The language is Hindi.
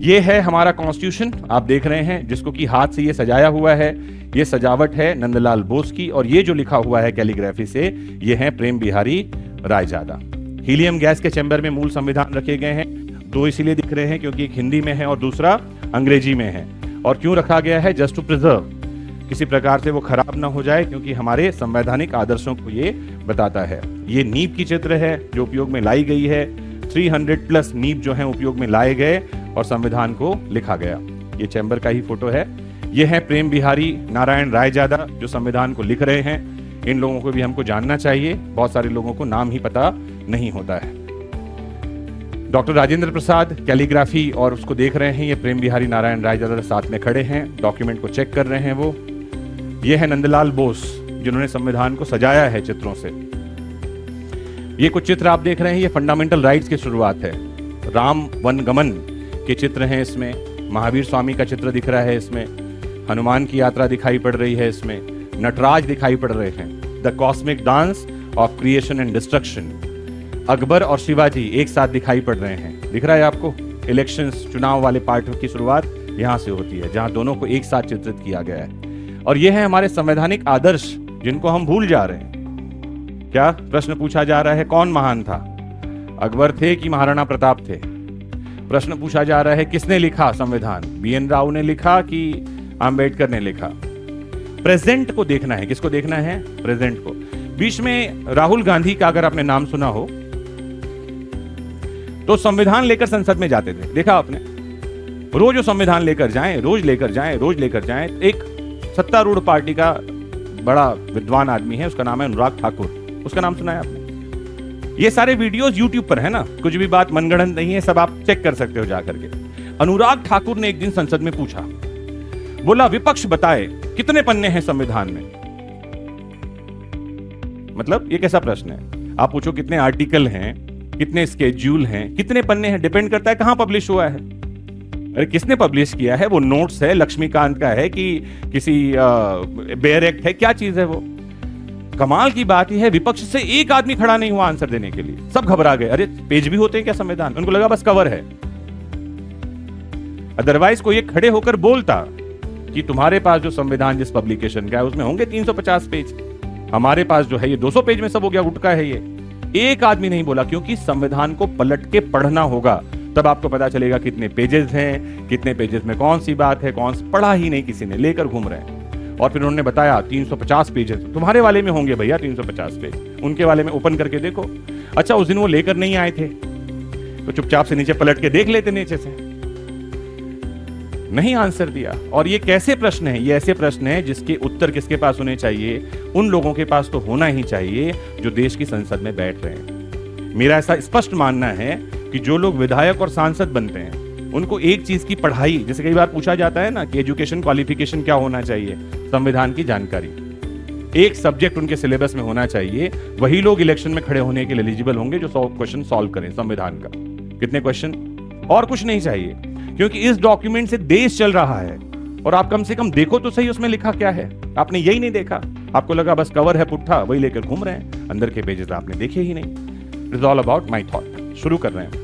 ये है हमारा कॉन्स्टिट्यूशन, आप देख रहे हैं, जिसको कि हाथ से ये सजाया हुआ है। ये सजावट है नंदलाल बोस की, और ये जो लिखा हुआ है कैलीग्राफी से, ये है प्रेम बिहारी रायजादा। हीलियम गैस के चैम्बर में मूल संविधान रखे गए हैं। दो इसीलिए दिख रहे हैं क्योंकि एक हिंदी में है और दूसरा अंग्रेजी में है। और क्यों रखा गया है? जस्ट टू प्रिजर्व, किसी प्रकार से वो खराब ना हो जाए, क्योंकि हमारे संवैधानिक आदर्शों को ये बताता है। ये नींव की चित्र है जो उपयोग में लाई गई है। 300 प्लस नींव जो है उपयोग में लाए गए और संविधान को लिखा गया। ये चैम्बर का ही फोटो है। ये है प्रेम बिहारी नारायण रायजादा जो संविधान को लिख रहे हैं। इन लोगों को भी हमको जानना चाहिए, बहुत सारे लोगों को नाम ही पता नहीं होता है। डॉक्टर राजेंद्र प्रसाद कैलीग्राफी और उसको देख रहे हैं। ये प्रेम बिहारी नारायण रायजादा साथ में खड़े हैं, डॉक्यूमेंट को चेक कर रहे हैं वो। ये है नंदलाल बोस जिन्होंने संविधान को सजाया है चित्रों से। ये कुछ चित्र आप देख रहे हैं, ये फंडामेंटल राइट्स की शुरुआत है। राम वनगमन के चित्र हैं इसमें, महावीर स्वामी का चित्र दिख रहा है इसमें, हनुमान की यात्रा दिखाई पड़ रही है इसमें, नटराज दिखाई पड़ रहे हैं, the cosmic dance of creation and destruction, Akbar और शिवाजी एक साथ दिखाई पड़ रहे हैं। दिख रहा है आपको? इलेक्शंस, चुनाव वाले पार्ट की शुरुआत यहां से होती है, जहां दोनों को एक साथ चित्रित किया गया है। और ये है हमारे संवैधानिक आदर्श जिनको हम भूल जा रहे हैं। क्या प्रश्न पूछा जा रहा है? कौन महान था? अकबर थे कि महाराणा प्रताप थे? प्रश्न पूछा जा रहा है किसने लिखा संविधान? BN राव ने लिखा कि आम्बेडकर ने लिखा? प्रेजेंट को देखना है। किसको देखना है? प्रेजेंट को। बीच में राहुल गांधी का अगर आपने नाम सुना हो तो संविधान लेकर संसद में जाते थे, देखा आपने? रोज वो संविधान लेकर जाएं, रोज लेकर जाएं, रोज लेकर जाएं। एक सत्तारूढ़ पार्टी का बड़ा विद्वान आदमी है, उसका नाम है अनुराग ठाकुर। उसका नाम सुना है आपने? ये सारे वीडियोस YouTube पर है ना, कुछ भी बात मनगढ़ंत नहीं है, सब आप चेक कर सकते हो जाकर के। अनुराग ठाकुर ने एक दिन संसद में पूछा, बोला विपक्ष बताए कितने पन्ने हैं संविधान में? मतलब ये कैसा प्रश्न है? आप पूछो कितने आर्टिकल हैं, कितने स्केड्यूल हैं, कितने पन्ने हैं, डिपेंड करता है कहां पब्लिश हुआ है। अरे किसने पब्लिश किया है? वो नोट्स है, लक्ष्मीकांत का है कि किसी बेयर एक्ट है, क्या चीज है वो? कमाल की बात यह है, विपक्ष से एक आदमी खड़ा नहीं हुआ आंसर देने के लिए, सब घबरा गए। अरे पेज भी होते हैं क्या संविधान? उनको लगा बस कवर है। अदरवाइज को ये खड़े होकर बोलता कि तुम्हारे पास जो संविधान जिस पब्लिकेशन का है उसमें होंगे 350 पेज, हमारे पास जो है ये 200 पेज में सब हो गया, गुटका है ये। एक आदमी नहीं बोला, क्योंकि संविधान को पलट के पढ़ना होगा, तब आपको पता चलेगा कितने पेजेस हैं, कितने पेजेस में कौन सी बात है, कौन सी पढ़ा ही नहीं किसी ने, लेकर घूम रहे हैं। और फिर उन्होंने बताया 350 पेजेस तुम्हारे वाले में होंगे भैया, 350 पेज उनके वाले में, ओपन करके देखो। अच्छा उस दिन वो लेकर नहीं आए थे तो चुपचाप से नीचे पलट के देख लेते, नीचे से नहीं आंसर दिया। और ये कैसे प्रश्न है? ये ऐसे प्रश्न है जिसके उत्तर किसके पास होने चाहिए? उन लोगों के पास तो होना ही चाहिए जो देश की संसद में बैठ रहे हैं। मेरा ऐसा स्पष्ट मानना है कि जो लोग विधायक और सांसद बनते हैं उनको एक चीज की पढ़ाई, जैसे कई बार पूछा जाता है ना कि एजुकेशन क्वालिफिकेशन क्या होना चाहिए, संविधान की जानकारी, एक सब्जेक्ट उनके सिलेबस में होना चाहिए। वही लोग इलेक्शन में खड़े होने के लिए एलिजिबल होंगे जो 100 क्वेश्चन सॉल्व करें संविधान का। कितने क्वेश्चन? और कुछ नहीं चाहिए, क्योंकि इस डॉक्यूमेंट से देश चल रहा है। और आप कम से कम देखो तो सही उसमें लिखा क्या है। आपने यही नहीं देखा, आपको लगा बस कवर है पुट्ठा, वही लेकर घूम रहे हैं, अंदर के पेजेस आपने देखे ही नहीं। It is all about my thought. शुरू कर रहे हैं।